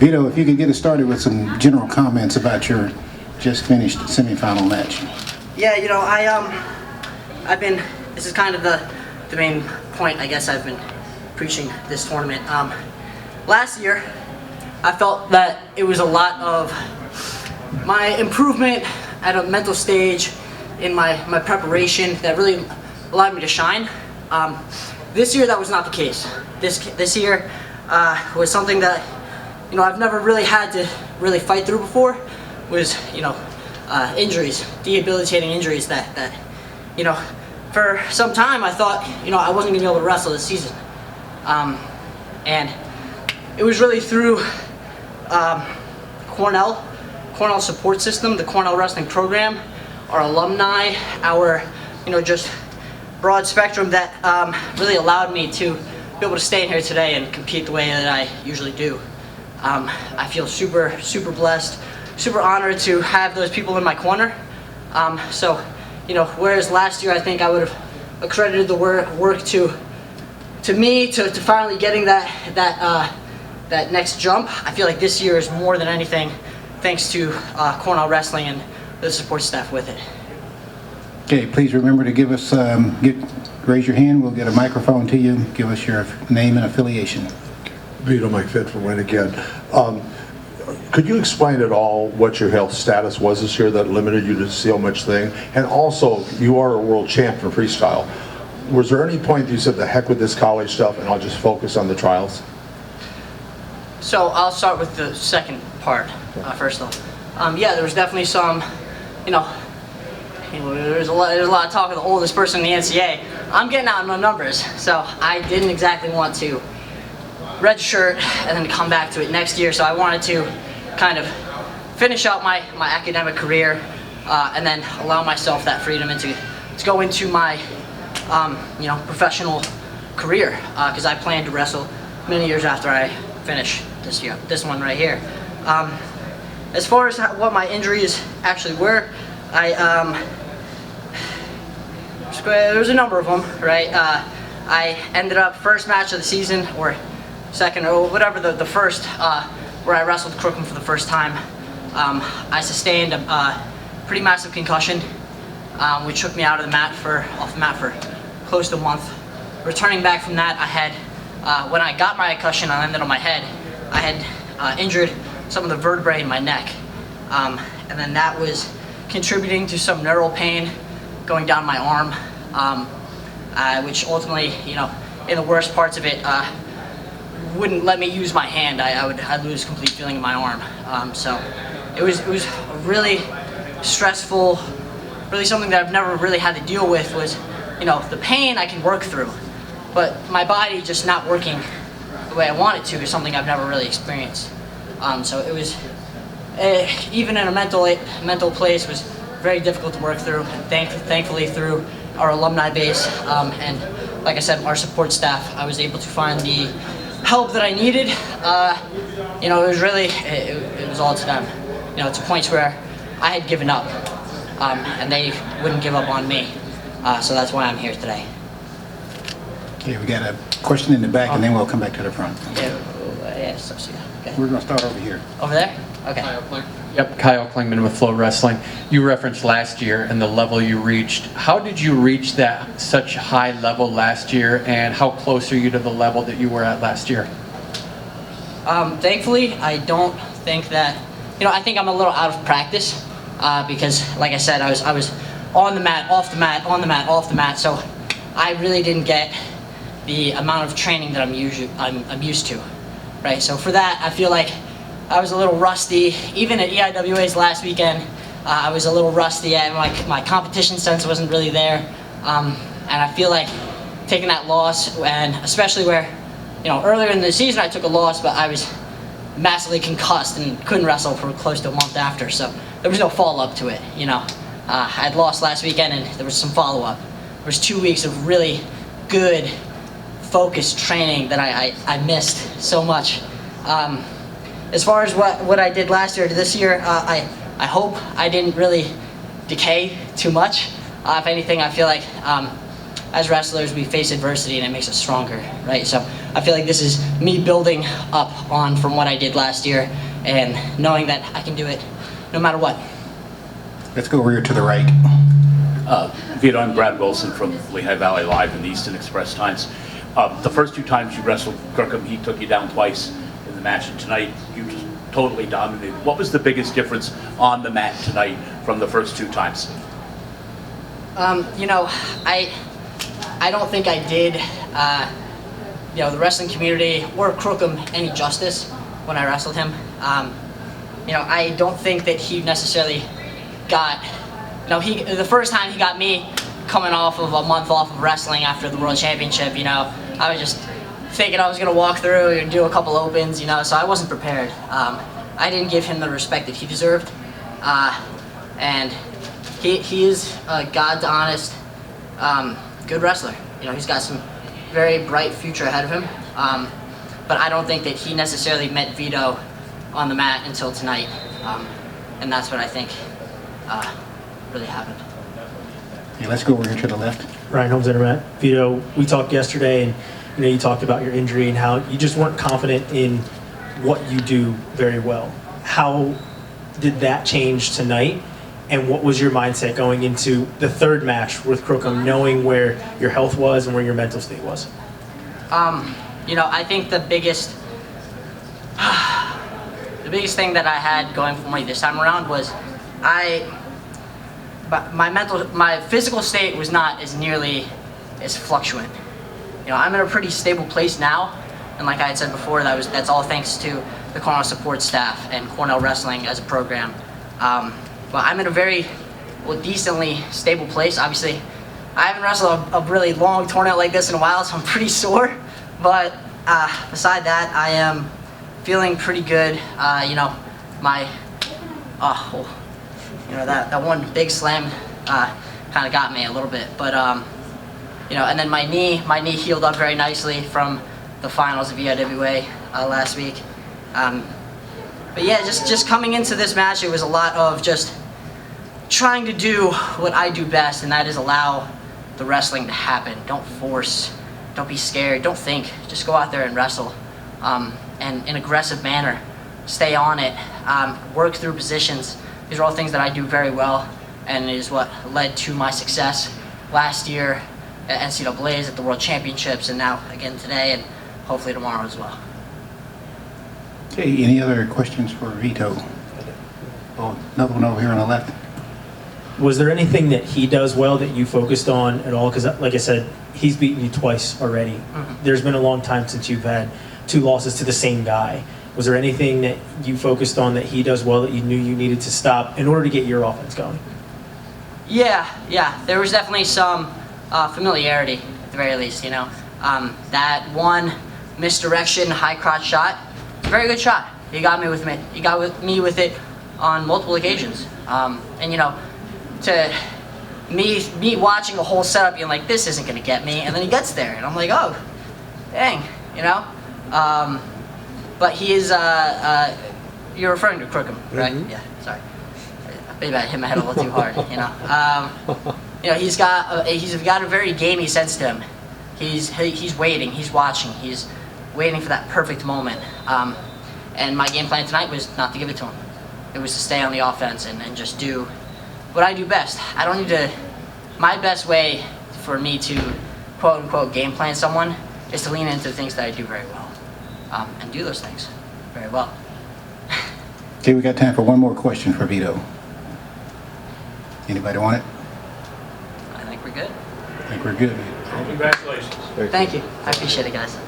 Vito, if you could get us started with some general comments about your just finished semifinal match. Yeah, you know, I've been, this is kind of the main point I guess I've been preaching this tournament. Last year, I felt that it was a lot of my improvement at a mental stage in my preparation that really allowed me to shine. This year, that was not the case. This year was something that, you know, I've never really had to really fight through before. Was, you know, injuries, debilitating injuries that, you know, for some time I thought, you know, I wasn't gonna be able to wrestle this season. And it was really through Cornell support system, the Cornell wrestling program, our alumni, our, you know, just broad spectrum that really allowed me to be able to stay in here today and compete the way that I usually do. I feel super blessed, super honored to have those people in my corner. So, you know, whereas last year I think I would have accredited the work to me to finally getting that next jump, I feel like this year is more than anything thanks to Cornell Wrestling and the support staff with it. Okay, please remember to give us, raise your hand, we'll get a microphone to you, give us your name and affiliation. Vito McFit from Win Again. Could you explain at all what your health status was this year that limited you to so much thing? And also, you are a world champ in freestyle. Was there any point you said, the heck with this college stuff and I'll just focus on the trials? So I'll start with the second part first off. Yeah, there was definitely some, you know, there's a lot of talk of the oldest person in the NCAA. I'm getting out in my numbers, so I didn't exactly want to redshirt and then come back to it next year. So I wanted to kind of finish out my academic career and then allow myself that freedom to go into my you know, professional career because I plan to wrestle many years after I finish this one right here. As far as what my injuries actually were, there was a number of them, right? I ended up first match of the season, or second, or whatever, the first, where I wrestled Crookham for the first time. I sustained a pretty massive concussion, which took me off the mat for close to a month. Returning back from that, I had, when I got my concussion, I landed on my head. I had injured some of the vertebrae in my neck, and then that was contributing to some neural pain going down my arm, which ultimately, you know, in the worst parts of it, wouldn't let me use my hand. I'd lose complete feeling in my arm. So it was a really stressful, really something that I've never really had to deal with. Was, you know, the pain I can work through, but my body just not working the way I want it to is something I've never really experienced. So it was, even in a mental place, was very difficult to work through. And thankfully through our alumni base and, like I said, our support staff, I was able to find the help that I needed. You know, it was really, it was all to them. You know, to points where I had given up, and they wouldn't give up on me. So that's why I'm here today. Okay, we got a question in the back, and then we'll come back to the front. Yeah, so, okay. We're going to start over here. Over there? Okay. Yep, Kyle Klingman with Flow Wrestling. You referenced last year and the level you reached. How did you reach that such high level last year, and how close are you to the level that you were at last year? Thankfully, I don't think that, you know, I think I'm a little out of practice because, like I said, I was on the mat, off the mat, on the mat, off the mat, so I really didn't get the amount of training that I'm used to, right? So for that, I feel like I was a little rusty. Even at EIWA's last weekend, I was a little rusty, and my competition sense wasn't really there. And I feel like taking that loss, and especially where, you know, earlier in the season I took a loss, but I was massively concussed and couldn't wrestle for close to a month after, so there was no follow-up to it, you know. I had lost last weekend and there was some follow-up. There was 2 weeks of really good, focused training that I missed so much. As far as what I did last year to this year, I hope I didn't really decay too much. If anything, I feel like as wrestlers, we face adversity and it makes us stronger, right? So I feel like this is me building up on from what I did last year and knowing that I can do it no matter what. Let's go over here to the right. Vito, I'm Brad Wilson from Lehigh Valley Live in the Easton Express Times. The first 2 times you wrestled Crookham, he took you down twice in the match, and tonight you just totally dominated. What was the biggest difference on the mat tonight from the first 2 times? You know, I don't think I did, you know, the wrestling community or Crookham any justice when I wrestled him. You know, I don't think that he necessarily got, you know, the first time he got me coming off of a month off of wrestling after the World Championship, you know, I was just thinking I was going to walk through and do a couple opens, you know, so I wasn't prepared. I didn't give him the respect that he deserved. And he is a God's honest, good wrestler. You know, he's got some very bright future ahead of him. But I don't think that he necessarily met Vito on the mat until tonight. And that's what I think really happened. Okay, let's go over here to the left. Ryan Holmes, Internet. Vito, we talked yesterday, and you know, you talked about your injury and how you just weren't confident in what you do very well. How did that change tonight? And what was your mindset going into the third match with Crookham, knowing where your health was and where your mental state was? You know, I think the biggest thing that I had going for me this time around was my physical state was not as nearly as fluctuant. You know, I'm in a pretty stable place now, and like I had said before, that's all thanks to the Cornell support staff and Cornell Wrestling as a program. But I'm in a very, decently stable place. Obviously, I haven't wrestled a really long tournament like this in a while, so I'm pretty sore. But beside that, I am feeling pretty good. You know, you know, that one big slam kind of got me a little bit. But you know, and then my knee healed up very nicely from the finals of EIWA last week. But yeah, just coming into this match, it was a lot of just trying to do what I do best, and that is allow the wrestling to happen. Don't force, don't be scared, don't think. Just go out there and wrestle, and in an aggressive manner. Stay on it, work through positions. These are all things that I do very well, and it is what led to my success last year at NCAA's, at the World Championships, and now again today, and hopefully tomorrow as well. Okay, any other questions for Vito? Oh, another one over here on the left. Was there anything that he does well that you focused on at all? Because like I said, he's beaten you twice already. Mm-hmm. There's been a long time since you've had 2 losses to the same guy. Was there anything that you focused on that he does well that you knew you needed to stop in order to get your offense going? Yeah. There was definitely some familiarity, at the very least, you know. That one misdirection, high crotch shot, very good shot. He got me with it on multiple occasions. And you know, to me watching the whole setup being like, this isn't gonna get me, and then he gets there, and I'm like, oh, dang, you know. But he is, you're referring to Crookham, right? Mm-hmm. Yeah, sorry. Maybe I hit my head a little too hard, you know. You know, he's got a very gamey sense to him. He's waiting, he's watching, he's waiting for that perfect moment. And my game plan tonight was not to give it to him. It was to stay on the offense and just do what I do best. I don't need to, my best way for me to quote unquote game plan someone is to lean into the things that I do very well. And do those things very well. Okay, we got time for one more question for Vito. Anybody want it? I think we're good. I think we're good. Congratulations. Thank you. I appreciate it, guys.